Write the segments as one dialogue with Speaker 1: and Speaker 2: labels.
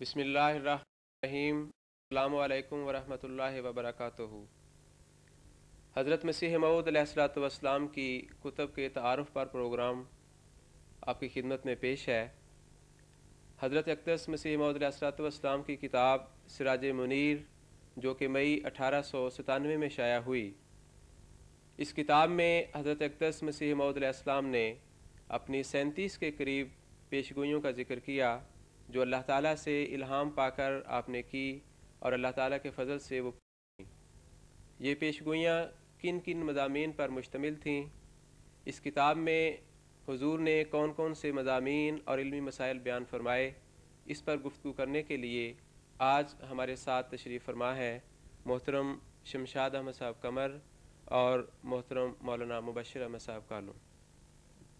Speaker 1: بسم اللہ الرحمن الرحیم۔ السلام علیکم ورحمۃ اللہ وبرکاتہ۔ حضرت مسیح موعود علیہ الصلوۃ والسلام کی کتب کے تعارف پر پروگرام آپ کی خدمت میں پیش ہے۔ حضرت اقدس مسیح موعود علیہ الصلوۃ والسلام کی کتاب سراج منیر جو کہ مئی 1897 میں شائع ہوئی، اس کتاب میں حضرت اقدس مسیح موعود علیہ السلام نے اپنی 37 کے قریب پیشگوئیوں کا ذکر کیا جو اللہ تعالیٰ سے الہام پا کر آپ نے کی اور اللہ تعالیٰ کے فضل سے وہ یہ پیشگوئیاں کن کن مضامین پر مشتمل تھیں، اس کتاب میں حضور نے کون کون سے مضامین اور علمی مسائل بیان فرمائے، اس پر گفتگو کرنے کے لیے آج ہمارے ساتھ تشریف فرما ہے محترم شمشاد احمد صاحب قمر اور محترم مولانا مبشر احمد صاحب کالوں۔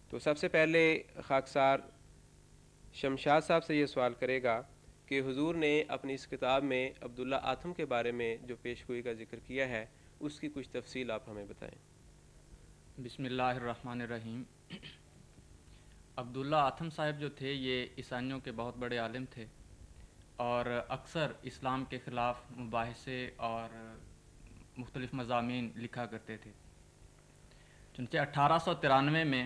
Speaker 1: تو سب سے پہلے خاکسار شمشاد صاحب سے یہ سوال کرے گا کہ حضور نے اپنی اس کتاب میں عبداللہ آتھم کے بارے میں جو پیشگوئی کا ذکر کیا ہے اس کی کچھ تفصیل آپ ہمیں بتائیں۔
Speaker 2: بسم اللہ الرحمن الرحیم۔ عبداللہ آتھم صاحب جو تھے یہ عیسائیوں کے بہت بڑے عالم تھے اور اکثر اسلام کے خلاف مباحثے اور مختلف مضامین لکھا کرتے تھے۔ چنانچہ 1893 میں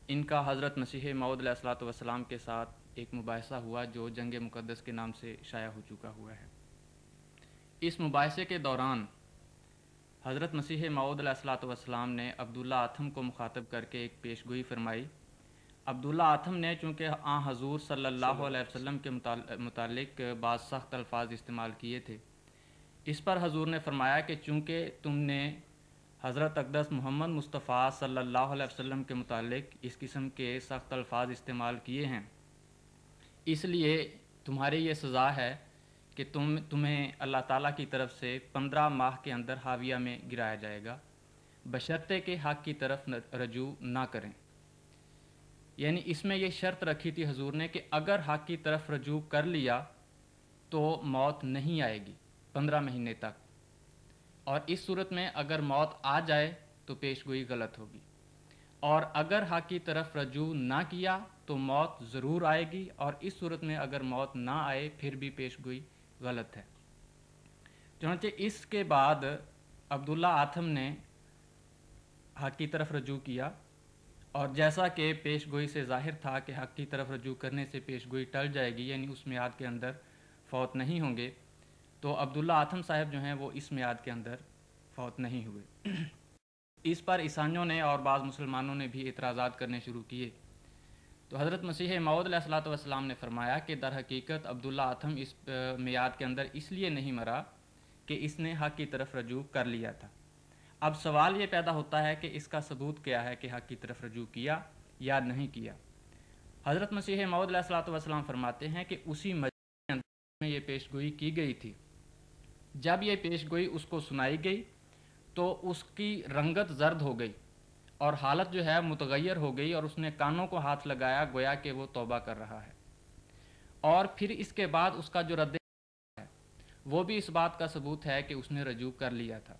Speaker 2: ان کا حضرت مسیح موعود علیہ الصلوۃ والسلام کے ساتھ ایک مباحثہ ہوا جو جنگ مقدس کے نام سے شائع ہو چکا ہوا ہے۔ اس مباحثے کے دوران حضرت مسیح موعود علیہ الصلوۃ والسلام نے عبداللہ آتھم کو مخاطب کر کے ایک پیشگوئی فرمائی۔ عبداللہ آتھم نے چونکہ حضور صلی اللہ علیہ وسلم کے متعلق بعض سخت الفاظ استعمال کیے تھے، اس پر حضور نے فرمایا کہ چونکہ تم نے حضرت اقدس محمد مصطفیٰ صلی اللہ علیہ وسلم کے متعلق اس قسم کے سخت الفاظ استعمال کیے ہیں، اس لیے تمہاری یہ سزا ہے کہ تمہیں اللہ تعالیٰ کی طرف سے 15 ماہ کے اندر حاویہ میں گرایا جائے گا، بشرطے کہ حق کی طرف رجوع نہ کریں۔ یعنی اس میں یہ شرط رکھی تھی حضور نے کہ اگر حق کی طرف رجوع کر لیا تو موت نہیں آئے گی 15 مہینے تک، اور اس صورت میں اگر موت آ جائے تو پیشگوئی غلط ہوگی، اور اگر حق کی طرف رجوع نہ کیا تو موت ضرور آئے گی، اور اس صورت میں اگر موت نہ آئے پھر بھی پیشگوئی غلط ہے۔ چنانچہ اس کے بعد عبداللہ آتھم نے حق کی طرف رجوع کیا، اور جیسا کہ پیشگوئی سے ظاہر تھا کہ حق کی طرف رجوع کرنے سے پیشگوئی ٹل جائے گی، یعنی اس میعاد کے اندر فوت نہیں ہوں گے، تو عبداللہ آتھم صاحب جو ہیں وہ اس میعاد کے اندر فوت نہیں ہوئے۔ اس پر عیسائیوں نے اور بعض مسلمانوں نے بھی اعتراضات کرنے شروع کیے، تو حضرت مسیح موعود علیہ الصلوۃ والسلام نے فرمایا کہ در حقیقت عبداللہ آتھم اس میعاد کے اندر اس لیے نہیں مرا کہ اس نے حق کی طرف رجوع کر لیا تھا۔ اب سوال یہ پیدا ہوتا ہے کہ اس کا ثبوت کیا ہے کہ حق کی طرف رجوع کیا یا نہیں کیا۔ حضرت مسیح موعود علیہ الصلوۃ والسلام فرماتے ہیں کہ اسی مجلس کے اندر میں یہ پیشگوئی کی گئی تھی، جب یہ پیشگوئی اس کو سنائی گئی تو اس کی رنگت زرد ہو گئی اور حالت جو ہے متغیر ہو گئی، اور اس نے کانوں کو ہاتھ لگایا گویا کہ وہ توبہ کر رہا ہے، اور پھر اس کے بعد اس کا جو رد ہے وہ بھی اس بات کا ثبوت ہے کہ اس نے رجوع کر لیا تھا،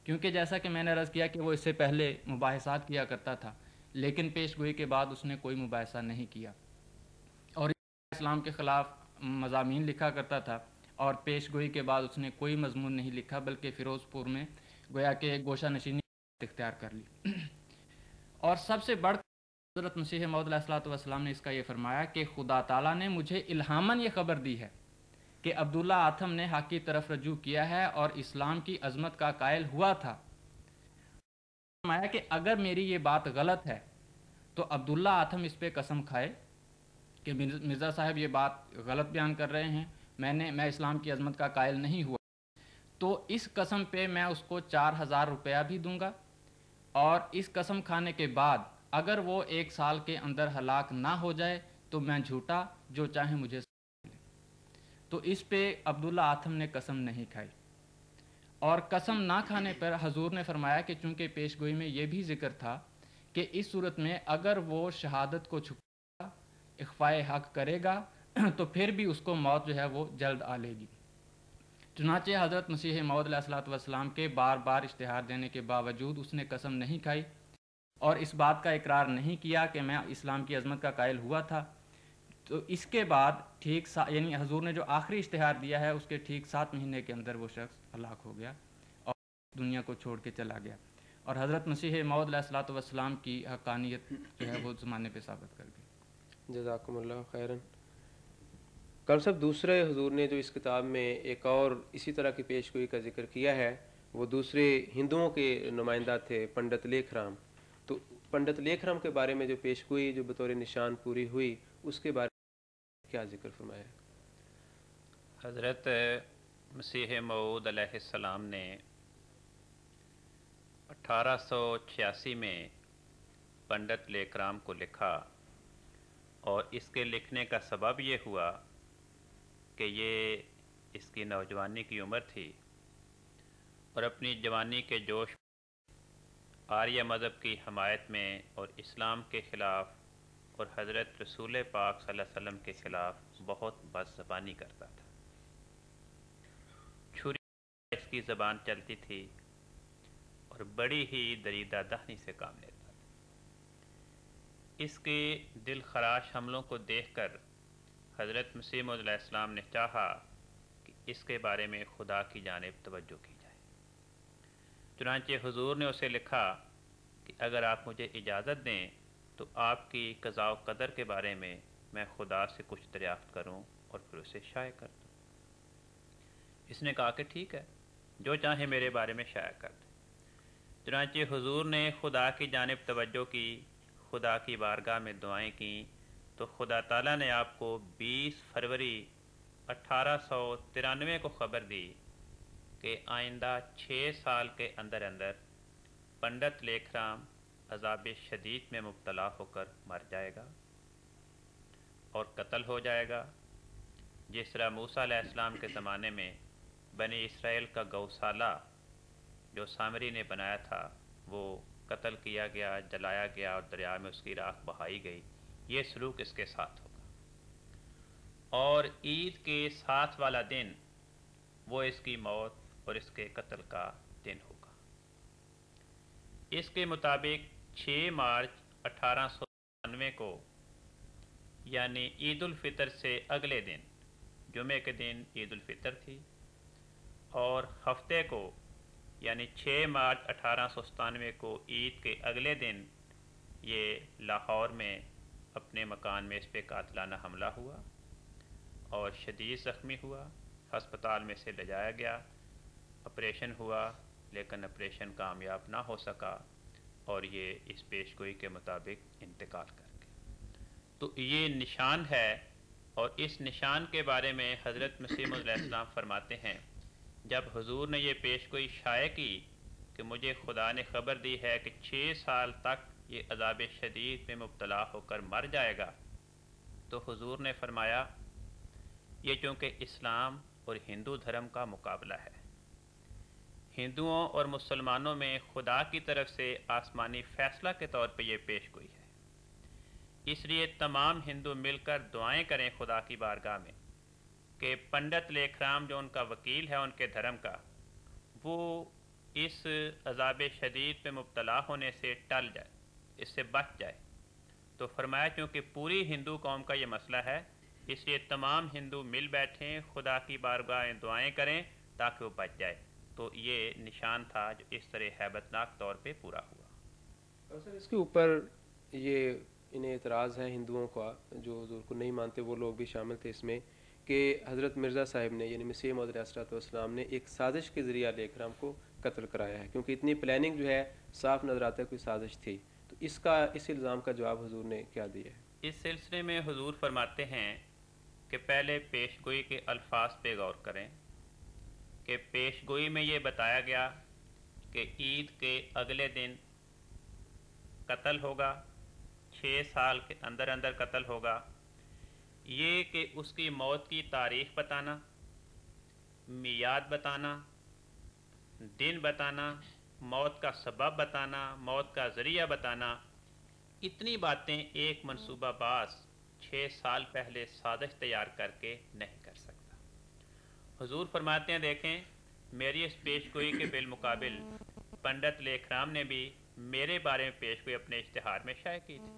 Speaker 2: کیونکہ جیسا کہ میں نے عرض کیا کہ وہ اس سے پہلے مباحثات کیا کرتا تھا، لیکن پیشگوئی کے بعد اس نے کوئی مباحثہ نہیں کیا، اور اسلام کے خلاف مضامین لکھا کرتا تھا، اور پیشگوئی کے بعد اس نے کوئی مضمون نہیں لکھا بلکہ فیروز پور میں گویا کہ گوشہ نشینی اختیار کر لی۔ اور سب سے بڑھ کر حضرت مسیح موعود علیہ الصلوۃ والسلام نے اس کا یہ فرمایا کہ خدا تعالیٰ نے مجھے الہاماً یہ خبر دی ہے کہ عبداللہ آتھم نے حق کی طرف رجوع کیا ہے اور اسلام کی عظمت کا قائل ہوا تھا۔ فرمایا کہ اگر میری یہ بات غلط ہے تو عبداللہ آتھم اس پہ قسم کھائے کہ مرزا صاحب یہ بات غلط بیان کر رہے ہیں، میں اسلام کی عظمت کا قائل نہیں ہوا، تو اس قسم پہ میں اس کو 4000 روپیہ بھی دوں گا، اور اس قسم کھانے کے بعد اگر وہ 1 سال کے اندر ہلاک نہ ہو جائے تو میں جھوٹا جو چاہے مجھے لے۔ تو اس پہ عبداللہ آتھم نے قسم نہیں کھائی، اور قسم نہ کھانے پر حضور نے فرمایا کہ چونکہ پیشگوئی میں یہ بھی ذکر تھا کہ اس صورت میں اگر وہ شہادت کو چھپائے گا، اخفائے حق کرے گا تو پھر بھی اس کو موت جو ہے وہ جلد آ لے گی۔ چنانچہ حضرت مسیح موعود علیہ الصلوۃ والسلام کے بار بار اشتہار دینے کے باوجود اس نے قسم نہیں کھائی اور اس بات کا اقرار نہیں کیا کہ میں اسلام کی عظمت کا قائل ہوا تھا، تو اس کے بعد ٹھیک یعنی حضور نے جو آخری اشتہار دیا ہے اس کے ٹھیک 7 مہینے کے اندر وہ شخص ہلاک ہو گیا اور دنیا کو چھوڑ کے چلا گیا، اور حضرت مسیح موعود علیہ الصلوۃ والسلام کی حقانیت جو ہے وہ زمانے پہ ثابت کر گئی۔
Speaker 1: جزاکم اللہ خیراً۔ کل صاحب دوسرے حضور نے جو اس کتاب میں ایک اور اسی طرح کی پیش گوئی کا ذکر کیا ہے، وہ دوسرے ہندوؤں کے نمائندہ تھے پنڈت لیکھ رام۔ تو پنڈت لیکھ رام کے بارے میں جو پیش گوئی جو بطور نشان پوری ہوئی، اس کے بارے میں کیا ذکر فرمایا ہے؟
Speaker 3: حضرت مسیح موعود علیہ السلام نے 1886 میں پنڈت لیکھ رام کو لکھا، اور اس کے لکھنے کا سبب یہ ہوا کہ یہ اس کی نوجوانی کی عمر تھی، اور اپنی جوانی کے جوش آریہ مذہب کی حمایت میں اور اسلام کے خلاف اور حضرت رسول پاک صلی اللہ علیہ وسلم کے خلاف بہت بد زبانی کرتا تھا۔ چھری اس کی زبان چلتی تھی اور بڑی ہی دریدہ دہنی سے کام لیتا تھا۔ اس کے دل خراش حملوں کو دیکھ کر حضرت مسیح موعود علیہ السلام نے چاہا کہ اس کے بارے میں خدا کی جانب توجہ کی جائے۔ چنانچہ حضور نے اسے لکھا کہ اگر آپ مجھے اجازت دیں تو آپ کی قضاء و قدر کے بارے میں خدا سے کچھ دریافت کروں اور پھر اسے شائع کر دوں۔ اس نے کہا کہ ٹھیک ہے، جو چاہے میرے بارے میں شائع کر دیں۔ چنانچہ حضور نے خدا کی جانب توجہ کی، خدا کی بارگاہ میں دعائیں کیں، تو خدا تعالیٰ نے آپ کو 20 فروری 1893 کو خبر دی کہ آئندہ 6 سال کے اندر اندر پنڈت لیکھ رام عذاب شدید میں مبتلا ہو کر مر جائے گا اور قتل ہو جائے گا، جس طرح موسیٰ علیہ السلام کے زمانے میں بنی اسرائیل کا گوشالہ جو سامری نے بنایا تھا وہ قتل کیا گیا، جلایا گیا اور دریا میں اس کی راکھ بہائی گئی۔ یہ سلوک اس کے ساتھ ہوگا، اور عید کے 7 والا دن وہ اس کی موت اور اس کے قتل کا دن ہوگا۔ اس کے مطابق 6 مارچ 1899 کو یعنی عید الفطر سے اگلے دن، جمعے کے دن عید الفطر تھی، اور ہفتے کو یعنی 6 مارچ 1897 کو عید کے اگلے دن یہ لاہور میں اپنے مکان میں اس پہ قاتلانہ حملہ ہوا اور شدید زخمی ہوا، ہسپتال میں سے لے جایا گیا، آپریشن ہوا لیکن آپریشن کامیاب نہ ہو سکا اور یہ اس پیش گوئی کے مطابق انتقال کر گیا۔ تو یہ نشان ہے، اور اس نشان کے بارے میں حضرت مسیح موعود علیہ السلام فرماتے ہیں جب حضور نے یہ پیش گوئی شائع کی کہ مجھے خدا نے خبر دی ہے کہ 6 سال تک یہ عذاب شدید میں مبتلا ہو کر مر جائے گا، تو حضور نے فرمایا یہ چونکہ اسلام اور ہندو دھرم کا مقابلہ ہے، ہندوؤں اور مسلمانوں میں خدا کی طرف سے آسمانی فیصلہ کے طور پہ یہ پیش گوئی ہے، اس لیے تمام ہندو مل کر دعائیں کریں خدا کی بارگاہ میں کہ پنڈت لیکھ رام جو ان کا وکیل ہے ان کے دھرم کا، وہ اس عذاب شدید پہ مبتلا ہونے سے ٹل جائے، اس سے بچ جائے۔ تو فرمایا چونکہ پوری ہندو قوم کا یہ مسئلہ ہے، اس لیے تمام ہندو مل بیٹھیں، خدا کی بارگاہ دعائیں کریں تاکہ وہ بچ جائے۔ تو یہ نشان تھا جو اس طرح ہیبت ناک طور پہ پورا ہوا۔
Speaker 1: اور سر اس کے اوپر یہ انہیں اعتراض ہے ہندوؤں کا، جو حضور کو نہیں مانتے وہ لوگ بھی شامل تھے اس میں، کہ حضرت مرزا صاحب نے یعنی مسیح موعود علیہ الصلوۃ والسلام نے ایک سازش کے ذریعہ لیکھ رام کو قتل کرایا ہے، کیونکہ اتنی پلاننگ جو ہے صاف نظر آتا ہے کوئی سازش تھی۔ تو اس الزام کا جواب حضور نے کیا دیا ہے؟
Speaker 3: اس سلسلے میں حضور فرماتے ہیں کہ پہلے پیش گوئی کے الفاظ پہ غور کریں کہ پیش گوئی میں یہ بتایا گیا کہ عید کے اگلے دن قتل ہوگا، 6 سال کے اندر اندر قتل ہوگا۔ یہ کہ اس کی موت کی تاریخ بتانا، میعاد بتانا، دن بتانا، موت کا سبب بتانا، موت کا ذریعہ بتانا، اتنی باتیں ایک منصوبہ باز 6 سال پہلے سازش تیار کر کے نہیں کر سکتا۔ حضور فرماتے ہیں دیکھیں میری اس پیش گوئی کے بالمقابل پنڈت لیکھ رام نے بھی میرے بارے میں پیش گوئی اپنے اشتہار میں شائع کی تھی،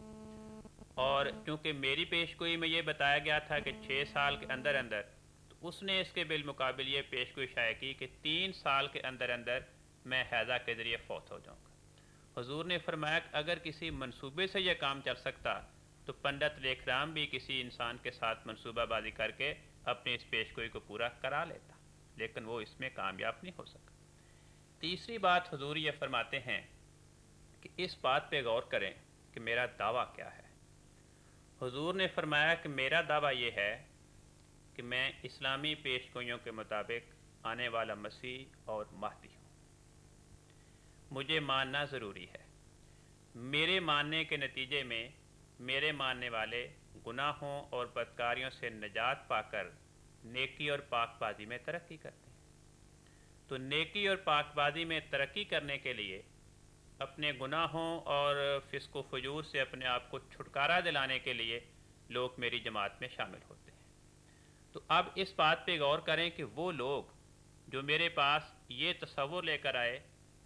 Speaker 3: اور چونکہ میری پیش گوئی میں یہ بتایا گیا تھا کہ 6 سال کے اندر اندر، تو اس نے اس کے بالمقابل یہ پیش گوئی شائع کی کہ 3 سال کے اندر اندر میں حیضہ کے ذریعے فوت ہو جاؤں گا۔ حضور نے فرمایا کہ اگر کسی منصوبے سے یہ کام چل سکتا تو پنڈت لیکھ رام بھی کسی انسان کے ساتھ منصوبہ بازی کر کے اپنی اس پیش گوئی کو پورا کرا لیتا، لیکن وہ اس میں کامیاب نہیں ہو سکا۔ تیسری بات حضور یہ فرماتے ہیں کہ اس بات پہ غور کریں کہ میرا دعویٰ کیا ہے۔ حضور نے فرمایا کہ میرا دعویٰ یہ ہے کہ میں اسلامی پیش گوئیوں کے مطابق آنے والا مسیح اور مہدی ہوں۔ مجھے ماننا ضروری ہے۔ میرے ماننے کے نتیجے میں میرے ماننے والے گناہوں اور بدکاریوں سے نجات پا کر نیکی اور پاک بازی میں ترقی کرتے ہیں۔ تو نیکی اور پاک بازی میں ترقی کرنے کے لیے اپنے گناہوں اور فسق و فجور سے اپنے آپ کو چھٹکارا دلانے کے لیے لوگ میری جماعت میں شامل ہوتے ہیں۔ تو اب اس بات پہ غور کریں کہ وہ لوگ جو میرے پاس یہ تصور لے کر آئے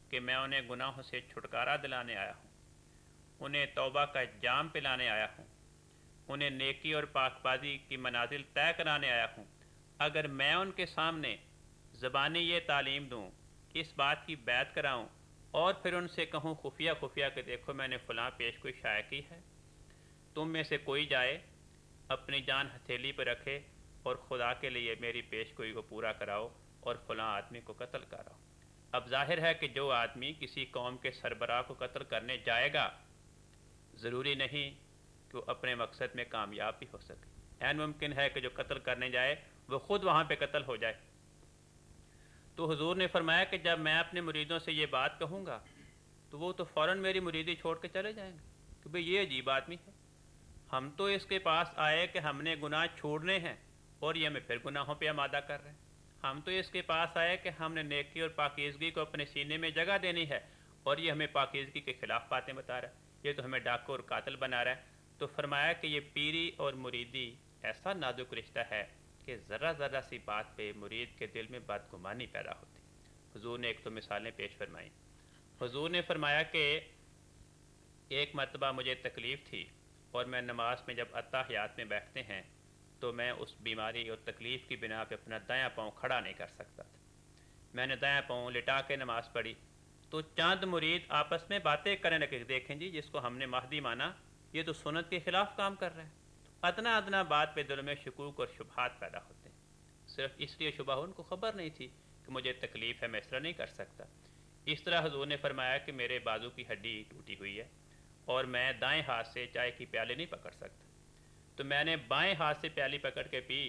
Speaker 3: کہ میں انہیں گناہوں سے چھٹکارا دلانے آیا ہوں، انہیں توبہ کا جام پلانے آیا ہوں، انہیں نیکی اور پاک بازی کی منازل طے کرانے آیا ہوں، اگر میں ان کے سامنے زبانی یہ تعلیم دوں، اس بات کی بیعت کراؤں اور پھر ان سے کہوں خفیہ خفیہ کہ دیکھو میں نے فلاں پیش گوئی شائع کی ہے، تم میں سے کوئی جائے اپنی جان ہتھیلی پہ رکھے اور خدا کے لیے میری پیش گوئی کو پورا کراؤ اور فلاں آدمی کو قتل کراؤ۔ اب ظاہر ہے کہ جو آدمی کسی قوم کے سربراہ کو قتل کرنے جائے گا، ضروری نہیں کہ وہ اپنے مقصد میں کامیاب بھی ہو سکے۔ عین ممکن ہے کہ جو قتل کرنے جائے وہ خود وہاں پہ قتل ہو جائے۔ تو حضور نے فرمایا کہ جب میں اپنے مریدوں سے یہ بات کہوں گا تو وہ تو فوراً میری مریدی چھوڑ کے چلے جائیں گے کہ بھئی یہ عجیب آدمی ہے، ہم تو اس کے پاس آئے کہ ہم نے گناہ چھوڑنے ہیں اور یہ ہمیں پھر گناہوں پہ آمادہ کر رہے ہیں، ہم تو اس کے پاس آئے کہ ہم نے نیکی اور پاکیزگی کو اپنے سینے میں جگہ دینی ہے اور یہ ہمیں پاکیزگی کے خلاف باتیں بتا رہا ہے، یہ تو ہمیں ڈاکو اور قاتل بنا رہا ہے۔ تو فرمایا کہ یہ پیری اور مریدی ایسا نازک رشتہ ہے کہ ذرا ذرا سی بات پہ مرید کے دل میں بدگمانی پیدا ہوتی۔ حضور نے ایک تو مثالیں پیش فرمائیں۔ حضور نے فرمایا کہ ایک مرتبہ مجھے تکلیف تھی اور میں نماز میں جب اتحیات میں بیٹھتے ہیں تو میں اس بیماری اور تکلیف کی بنا پہ اپنا دایاں پاؤں کھڑا نہیں کر سکتا تھا۔ میں نے دایاں پاؤں لٹا کے نماز پڑھی تو چند مرید آپس میں باتیں کرنے لگے، دیکھیں جی جس کو ہم نے مہدی مانا یہ تو سنت کے خلاف کام کر رہا ہے۔ ادنا ادنا بات پہ دل میں شکوک اور شبہات پیدا ہوتے ہیں، صرف اس لیے شبہ ان کو خبر نہیں تھی کہ مجھے تکلیف ہے، میں اس طرح نہیں کر سکتا۔ اس طرح حضور نے فرمایا کہ میرے بازو کی ہڈی ٹوٹی ہوئی ہے اور میں دائیں ہاتھ سے چائے کی پیالے نہیں پکڑ سکتا، تو میں نے بائیں ہاتھ سے پیالی پکڑ کے پی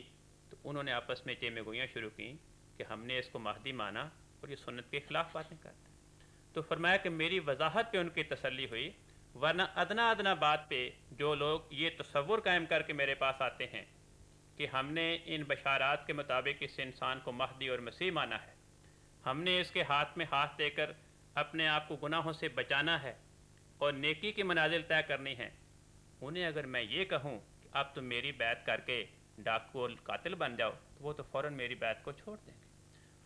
Speaker 3: تو انہوں نے آپس میں چیمے گوئیاں شروع کی کہ ہم نے اس کو مہدی مانا اور یہ سنت کے خلاف باتیں کرتا ہے۔ تو فرمایا کہ میری وضاحت پہ ان کی تسلی ہوئی، ورنہ ادنا ادنا بات پہ جو لوگ یہ تصور قائم کر کے میرے پاس آتے ہیں کہ ہم نے ان بشارات کے مطابق اس انسان کو مہدی اور مسیح مانا ہے، ہم نے اس کے ہاتھ میں ہاتھ دے کر اپنے آپ کو گناہوں سے بچانا ہے اور نیکی کی منازل طے کرنی ہے، انہیں اگر میں یہ کہوں کہ اب تم میری بیعت کر کے ڈاکو اور قاتل بن جاؤ تو وہ تو فوراً میری بیعت کو چھوڑ دیں گے۔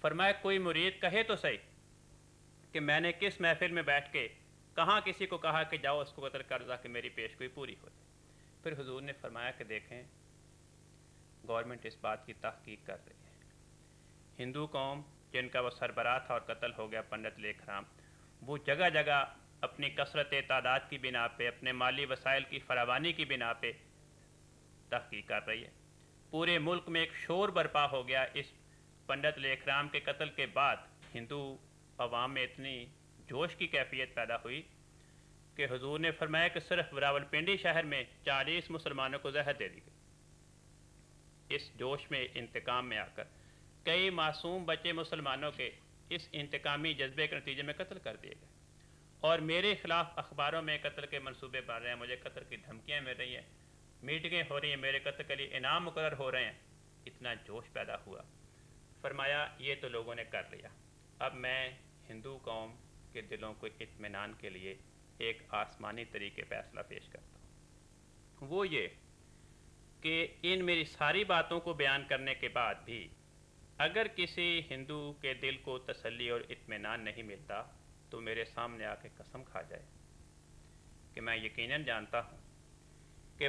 Speaker 3: فرمایا کوئی مرید کہے تو صحیح کہ میں نے کس محفل میں بیٹھ کے کہاں کسی کو کہا کہ جاؤ اس کو قتل کر دو کہ میری پیش گوئی پوری ہو جائے۔ پھر حضور نے فرمایا کہ دیکھیں گورنمنٹ اس بات کی تحقیق کر رہی ہے، ہندو قوم جن کا وہ سربراہ تھا اور قتل ہو گیا پنڈت لیکھ رام، وہ جگہ جگہ اپنی کثرت تعداد کی بنا پہ، اپنے مالی وسائل کی فراوانی کی بنا پہ تحقیق کر رہی ہے۔ پورے ملک میں ایک شور برپا ہو گیا اس پنڈت لیکھ رام کے قتل کے بعد، ہندو عوام میں اتنی جوش کی کیفیت پیدا ہوئی کہ حضور نے فرمایا کہ صرف راولپنڈی شہر میں 40 مسلمانوں کو زہر دے دی گئی۔ اس جوش میں انتقام میں آ کر کئی معصوم بچے مسلمانوں کے اس انتقامی جذبے کے نتیجے میں قتل کر دیے گئے، اور میرے خلاف اخباروں میں قتل کے منصوبے بن رہے ہیں، مجھے قتل کی دھمکیاں مل رہی ہیں، میٹنگیں ہو رہی ہیں، میرے قتل کے لیے انعام مقرر ہو رہے ہیں۔ اتنا جوش پیدا ہوا، فرمایا یہ تو لوگوں نے کر لیا، اب میں ہندو قوم کے دلوں کو اطمینان کے لیے ایک آسمانی طریقے فیصلہ پیش کرتا ہوں، وہ یہ کہ ان میری ساری باتوں کو بیان کرنے کے بعد بھی اگر کسی ہندو کے دل کو تسلی اور اطمینان نہیں ملتا تو میرے سامنے آ کے قسم کھا جائے کہ میں یقیناً جانتا ہوں کہ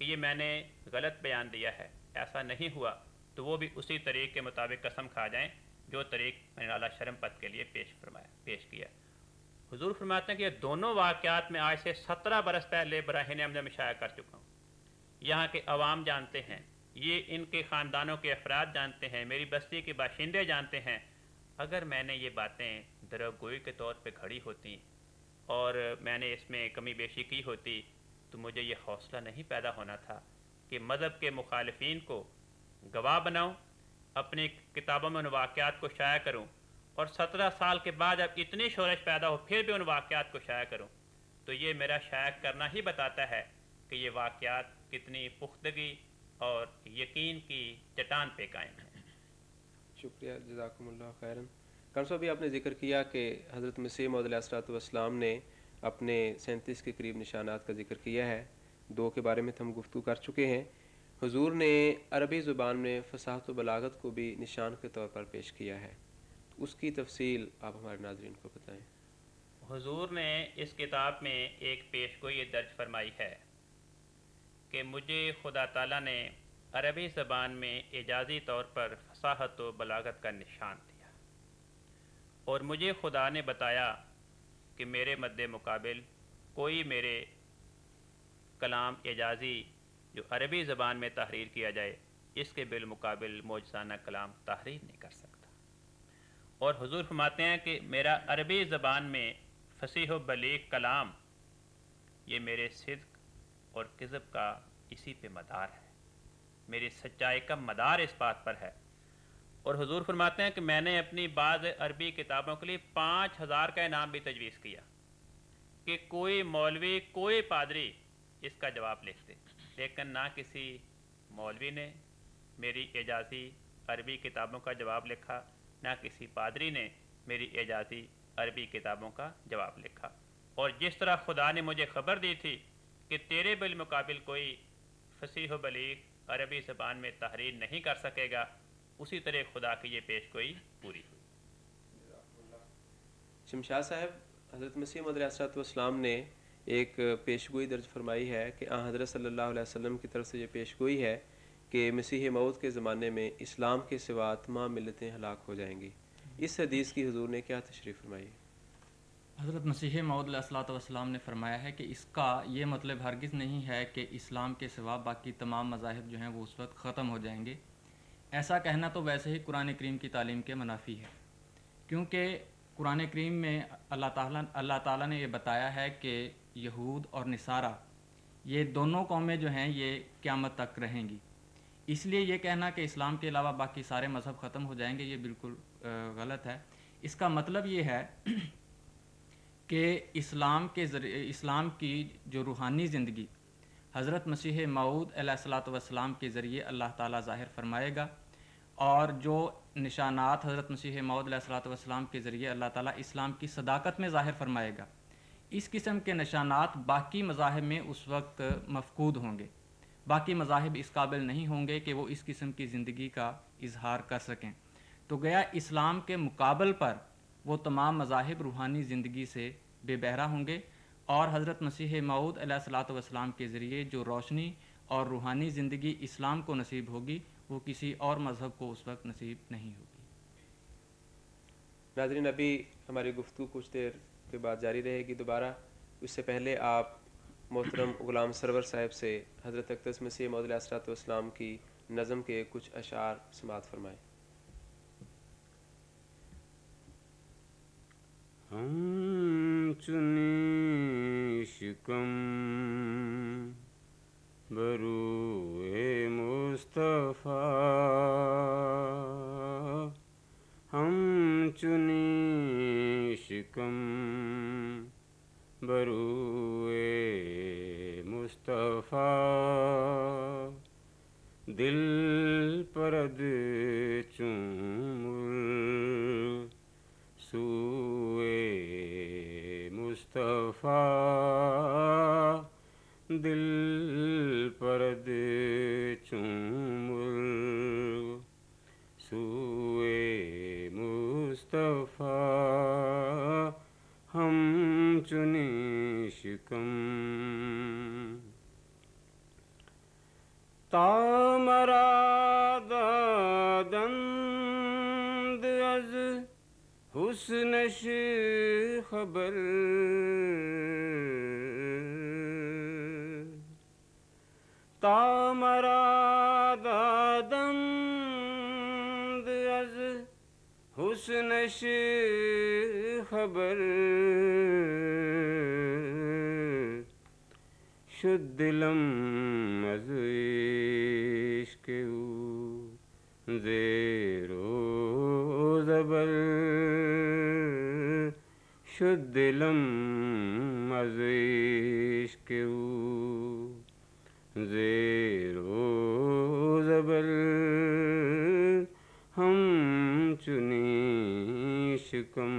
Speaker 3: کہ یہ میں نے غلط بیان دیا ہے، ایسا نہیں ہوا، تو وہ بھی اسی طریق کے مطابق قسم کھا جائیں جو طریق میں نے اعلیٰ شرم پد کے لیے پیش کیا۔ حضور فرماتے ہیں کہ یہ دونوں واقعات میں آج سے 17 برس پہلے براہین احمد میں شائع کر چکا ہوں، یہاں کے عوام جانتے ہیں، یہ ان کے خاندانوں کے افراد جانتے ہیں، میری بستی کے باشندے جانتے ہیں۔ اگر میں نے یہ باتیں دروغگوئی کے طور پہ گھڑی ہوتی اور میں نے اس میں کمی بیشی کی ہوتی تو مجھے یہ حوصلہ نہیں پیدا ہونا تھا کہ مذہب کے مخالفین کو گواہ بناؤں، اپنی کتابوں میں ان واقعات کو شائع کروں، اور 17 سال کے بعد جب اتنی شورش پیدا ہو پھر بھی ان واقعات کو شائع کروں، تو یہ میرا شائع کرنا ہی بتاتا ہے کہ یہ واقعات کتنی پختگی اور یقین کی چٹان پہ قائم ہیں۔
Speaker 1: شکریہ، جزاکم اللہ خیراً۔ کان صاحب، آپ نے ذکر کیا کہ حضرت مسیح موعود علیہ الصلوۃ والسلام نے اپنے 37 کے قریب نشانات کا ذکر کیا ہے، 2 کے بارے میں ہم گفتگو کر چکے ہیں۔ حضور نے عربی زبان میں فصاحت و بلاغت کو بھی نشان کے طور پر پیش کیا ہے، اس کی تفصیل آپ ہمارے ناظرین کو بتائیں۔
Speaker 3: حضور نے اس کتاب میں ایک پیشگوئی درج فرمائی ہے کہ مجھے خدا تعالیٰ نے عربی زبان میں اعجازی طور پر فصاحت و بلاغت کا نشان دیا، اور مجھے خدا نے بتایا کہ میرے مد مقابل کوئی میرے کلام اعجازی جو عربی زبان میں تحریر کیا جائے اس کے بالمقابل معجزانہ کلام تحریر نہیں کر سکتا۔ اور حضور فرماتے ہیں کہ میرا عربی زبان میں فصیح و بلیغ کلام یہ میرے صدق اور کذب کا اسی پہ مدار ہے، میری سچائی کا مدار اس بات پر ہے۔ اور حضور فرماتے ہیں کہ میں نے اپنی بعض عربی کتابوں کے لیے 5000 کا انعام بھی تجویز کیا کہ کوئی مولوی کوئی پادری اس کا جواب لکھ دے، لیکن نہ کسی مولوی نے میری اعجازی عربی کتابوں کا جواب لکھا، نہ کسی پادری نے میری اعجازی عربی کتابوں کا جواب لکھا۔ اور جس طرح خدا نے مجھے خبر دی تھی کہ تیرے بالمقابل کوئی فصیح و بلیغ عربی زبان میں تحریر نہیں کر سکے گا، اسی طرح خدا کی یہ پیشگوئی پوری ہوئی۔
Speaker 1: شمشاد صاحب، حضرت مسیح موعود علیہ الصلوۃ والسلام نے ایک پیشگوئی درج فرمائی ہے کہ حضرت صلی اللہ علیہ وسلم کی طرف سے یہ پیشگوئی ہے کہ مسیح موعود کے زمانے میں اسلام کے سوا تمام ملتیں ہلاک ہو جائیں گی۔ اس حدیث کی حضور نے کیا تشریح فرمائی؟
Speaker 2: حضرت مسیح موعود علیہ الصلوۃ والسلام نے فرمایا ہے کہ اس کا یہ مطلب ہرگز نہیں ہے کہ اسلام کے سوا باقی تمام مذاہب جو ہیں وہ اس وقت ختم ہو جائیں گے۔ ایسا کہنا تو ویسے ہی قرآن کریم کی تعلیم کے منافی ہے، کیونکہ قرآن کریم میں اللہ تعالیٰ نے یہ بتایا ہے کہ یہود اور نصارہ یہ دونوں قومیں جو ہیں یہ قیامت تک رہیں گی۔ اس لیے یہ کہنا کہ اسلام کے علاوہ باقی سارے مذہب ختم ہو جائیں گے یہ بالکل غلط ہے۔ اس کا مطلب یہ ہے کہ اسلام کی جو روحانی زندگی حضرت مسیح موعود علیہ الصلوۃ والسلام کے ذریعے اللہ تعالیٰ ظاہر فرمائے گا، اور جو نشانات حضرت مسیح موعود علیہ الصلوۃ والسلام کے ذریعے اللہ تعالیٰ اسلام کی صداقت میں ظاہر فرمائے گا، اس قسم کے نشانات باقی مذاہب میں اس وقت مفقود ہوں گے۔ باقی مذاہب اس قابل نہیں ہوں گے کہ وہ اس قسم کی زندگی کا اظہار کر سکیں، تو گیا اسلام کے مقابل پر وہ تمام مذاہب روحانی زندگی سے بے بہرا ہوں گے، اور حضرت مسیح موعود علیہ الصلوۃ والسلام کے ذریعے جو روشنی اور روحانی زندگی اسلام کو نصیب ہوگی وہ کسی اور مذہب کو اس وقت نصیب نہیں ہوگی۔
Speaker 1: ناظرین، ابھی ہماری گفتگو کچھ دیر کے بعد جاری رہے گی دوبارہ، اس سے پہلے آپ محترم غلام سرور صاحب سے حضرت اقدس مسیح موعود علیہ الصلوۃ والسلام کی نظم کے کچھ اشعار سماعت فرمائیں۔
Speaker 4: ہم چنی شکم بروئے مصطفیٰ، ہم چنی شکم بروئے مصطفیٰ، دل پرد چومر سوئے مصطفیٰ، دل پرد چومر سوئے مصطفیٰ، ہم چنی شکم۔ حسنش خبر تا مراد آدم از حسنش خبر شد دلم از عشق او زیر و زبر شد دلم از عشق او زیر و زبر ہم چنی شکم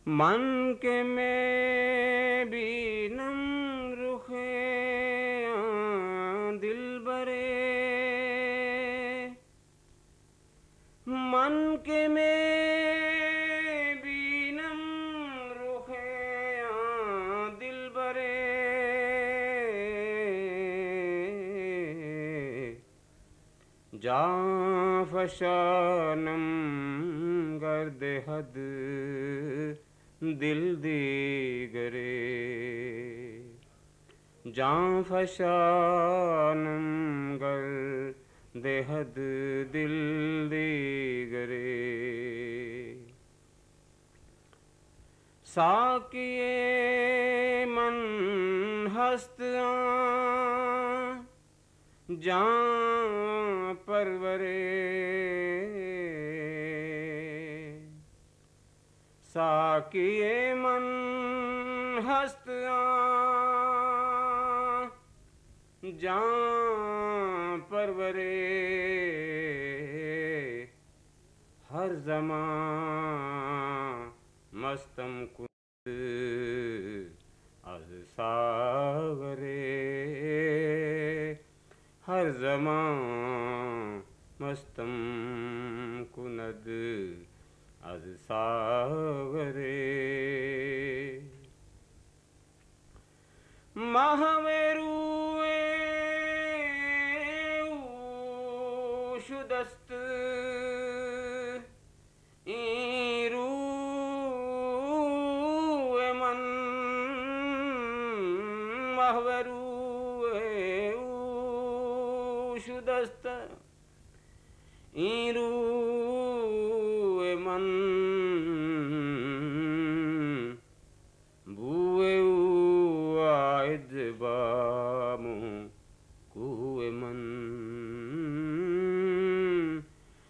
Speaker 4: من کے میں بینم رخ دل برے من کے میں بینم رخ دل برے جاں فشانم گرد حد دل دیگرے جاں فشانم گرد حد دل دیگرے ساقیے من ہست جاں پرورے ساقیے من ہست جاں پرورے ہر زمان مستم کند از ساغرے ہر زمان مستم کند از ساغرے ماہویروے او شدست این روے من ماہویروے او شدست این روے من بوئے او آئد بامو کوئے من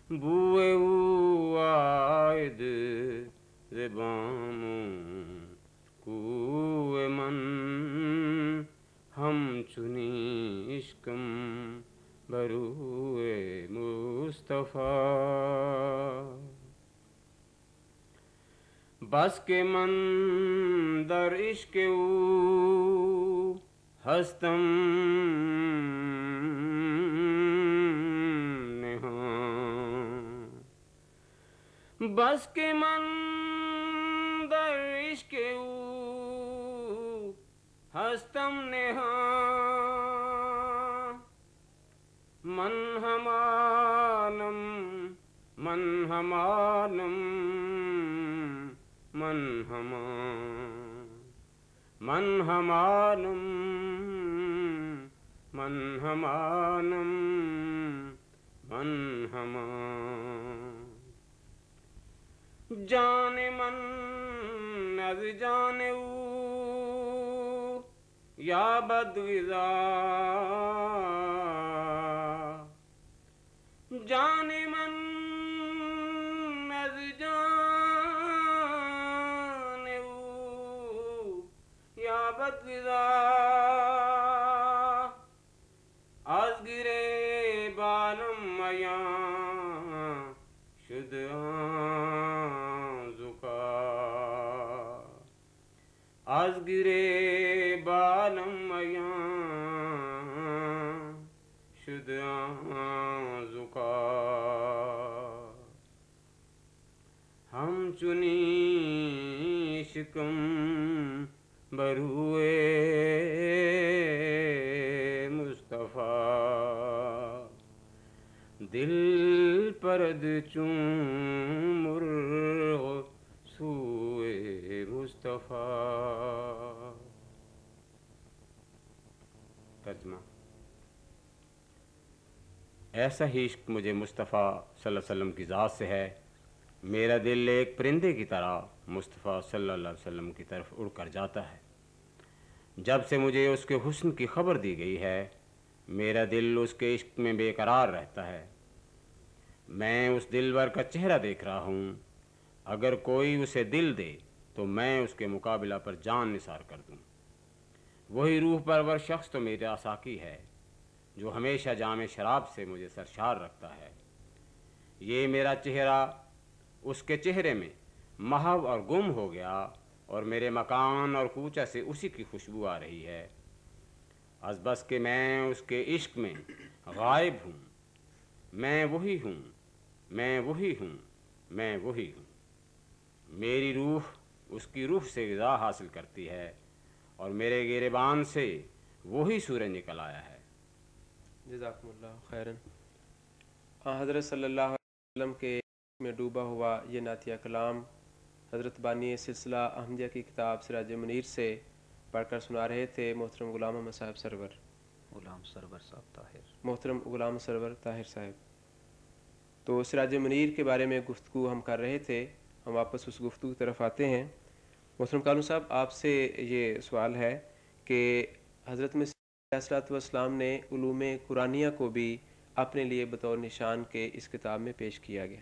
Speaker 4: بوئے او آئد زبامو کوئے من ہم چنی عشقم بروئے مصطفیٰ بس کے من در عشق او ہستم نہاں بس کے من در عشق او ہستم نہاں من ہمانم من ہمانم من ہمان من ہمانم من ہمانم من ہمان جان من از جان او یا بدغذا جان من از جان او یا بدغذا از گرے بالم میاں شد زکا از گرے بالم میاں شد زکا ہم چنی شکم بروئے مصطفیٰ دل
Speaker 5: پرد چون مرغ سوئے مصطفیٰ. ترجمہ: ایسا ہی عشق مجھے مصطفیٰ صلی اللہ علیہ وسلم کی ذات سے ہے. میرا دل ایک پرندے کی طرح مصطفیٰ صلی اللہ علیہ وسلم کی طرف اڑ کر جاتا ہے. جب سے مجھے اس کے حسن کی خبر دی گئی ہے میرا دل اس کے عشق میں بے قرار رہتا ہے. میں اس دلبر کا چہرہ دیکھ رہا ہوں. اگر کوئی اسے دل دے تو میں اس کے مقابلہ پر جان نثار کر دوں. وہی روح پرور شخص تو میرا ساقی ہے جو ہمیشہ جام شراب سے مجھے سرشار رکھتا ہے. یہ میرا چہرہ اس کے چہرے میں محو اور گم ہو گیا اور میرے مکان اور کوچہ سے اسی کی خوشبو آ رہی ہے. از بس کہ میں اس کے عشق میں غائب ہوں. میں وہی ہوں، میں وہی ہوں، میں وہی ہوں. میری روح اس کی روح سے غذا حاصل کرتی ہے اور میرے گریبان سے وہی سورج نکل آیا ہے.
Speaker 1: جزاکم اللہ خیرن. حضرت صلی اللہ علیہ وسلم کے میں ڈوبا ہوا یہ نعتیہ کلام حضرت بانی سلسلہ احمدیہ کی کتاب سراج منیر سے پڑھ کر سنا رہے تھے محترم غلام احمد صاحب سرور.
Speaker 3: غلام سرور صاحب طاہر.
Speaker 1: محترم غلام سرور طاہر صاحب. تو سراج منیر کے بارے میں گفتگو ہم کر رہے تھے. ہم واپس اس گفتگو کی طرف آتے ہیں. محترم کالوں صاحب آپ سے یہ سوال ہے کہ حضرت مسیح علیہ الصلوۃ والسلام نے علوم قرآنیہ کو بھی اپنے لیے بطور نشان کے اس کتاب میں پیش کیا گیا،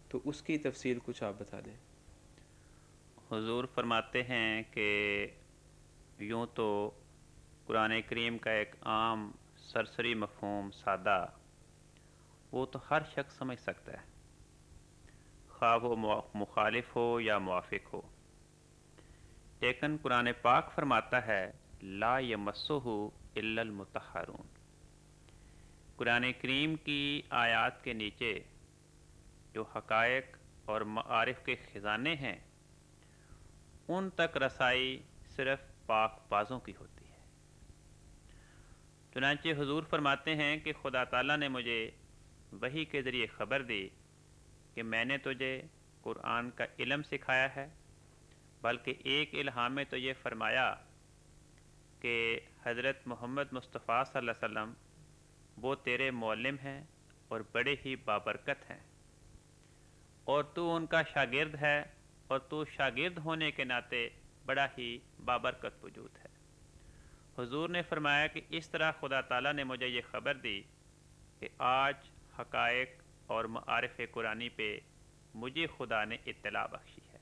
Speaker 1: تو اس کی تفصیل کچھ آپ بتا دیں.
Speaker 3: حضور فرماتے ہیں کہ یوں تو قرآن کریم کا ایک عام سرسری مفہوم سادہ وہ تو ہر شخص سمجھ سکتا ہے، خواہ وہ مخالف ہو یا موافق ہو. لیکن قرآن پاک فرماتا ہے لا یمسہ الا المطہرون. قرآن کریم کی آیات کے نیچے جو حقائق اور معارف کے خزانے ہیں ان تک رسائی صرف پاک بازوں کی ہوتی ہے. چنانچہ حضور فرماتے ہیں کہ خدا تعالیٰ نے مجھے وحی کے ذریعے خبر دی کہ میں نے تجھے قرآن کا علم سکھایا ہے، بلکہ ایک الہام میں تو یہ فرمایا کہ حضرت محمد مصطفیٰ صلی اللہ علیہ وسلم وہ تیرے معلم ہیں اور بڑے ہی بابرکت ہیں، اور تو ان کا شاگرد ہے اور تو شاگرد ہونے کے ناطے بڑا ہی بابرکت وجود ہے. حضور نے فرمایا کہ اس طرح خدا تعالیٰ نے مجھے یہ خبر دی کہ آج حقائق اور معارف قرآنی پہ مجھے خدا نے اطلاع بخشی ہے،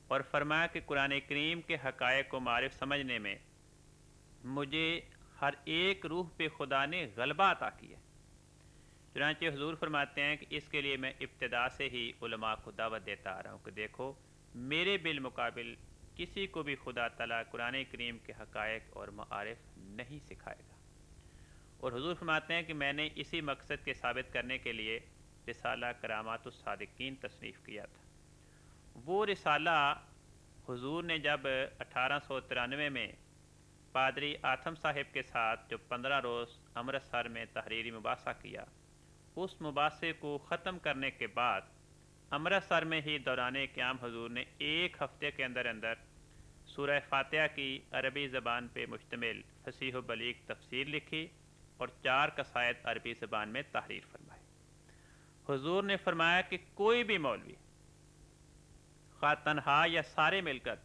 Speaker 3: اور فرمایا کہ قرآن کریم کے حقائق و معارف سمجھنے میں مجھے ہر ایک روح پہ خدا نے غلبہ عطا کیا. چنانچہ حضور فرماتے ہیں کہ اس کے لیے میں ابتدا سے ہی علماء کو دعوت دیتا آ رہا ہوں کہ دیکھو میرے بالمقابل کسی کو بھی خدا تعالیٰ قرآن کریم کے حقائق اور معارف نہیں سکھائے گا. اور حضور فرماتے ہیں کہ میں نے اسی مقصد کے ثابت کرنے کے لیے رسالہ کرامات الصادقین تصنیف کیا تھا. وہ رسالہ حضور نے جب 1893 میں پادری آتم صاحب کے ساتھ جو 15 روز امرتسر میں تحریری مباحثہ کیا، اس مباحثے کو ختم کرنے کے بعد امرتسر میں ہی دوران قیام حضور نے ایک ہفتے کے اندر سورہ فاتحہ کی عربی زبان پہ مشتمل فصیح و بلیغ تفسیر لکھی اور 4 قصائد عربی زبان میں تحریر فرمائی. حضور نے فرمایا کہ کوئی بھی مولوی خواہ تنہا یا سارے مل کر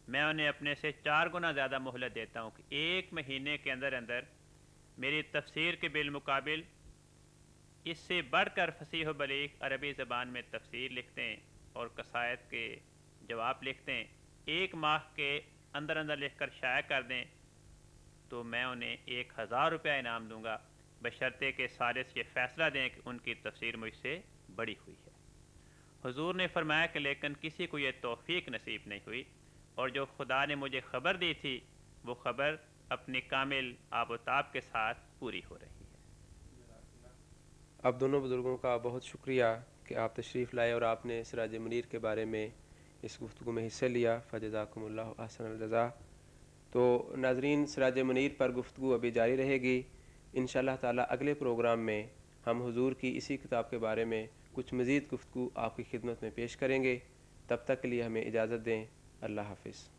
Speaker 3: میں انہیں اپنے سے 4 گنا زیادہ مہلت دیتا ہوں کہ 1 مہینے کے اندر میری تفسیر کے بالمقابل اس سے بڑھ کر فصیح و بلیغ عربی زبان میں تفسیر لکھتے ہیں اور قصائد کے جواب لکھتے ہیں، 1 ماہ کے اندر لکھ کر شائع کر دیں تو میں انہیں 1000 روپیہ انعام دوں گا، بشرطے کہ ثالث یہ فیصلہ دیں کہ ان کی تفسیر مجھ سے بڑی ہوئی ہے. حضور نے فرمایا کہ لیکن کسی کو یہ توفیق نصیب نہیں ہوئی، اور جو خدا نے مجھے خبر دی تھی وہ خبر اپنی کامل آب و تاب کے ساتھ پوری ہو رہی ہے.
Speaker 1: آپ دونوں بزرگوں کا بہت شکریہ کہ آپ تشریف لائے اور آپ نے سراج منیر کے بارے میں اس گفتگو میں حصہ لیا. فجزاکم اللہ احسن الجزا. تو ناظرین، سراج منیر پر گفتگو ابھی جاری رہے گی. انشاءاللہ تعالی اگلے پروگرام میں ہم حضور کی اسی کتاب کے بارے میں کچھ مزید گفتگو آپ کی خدمت میں پیش کریں گے۔ تب تک کے لیے ہمیں اجازت دیں۔ اللہ حافظ۔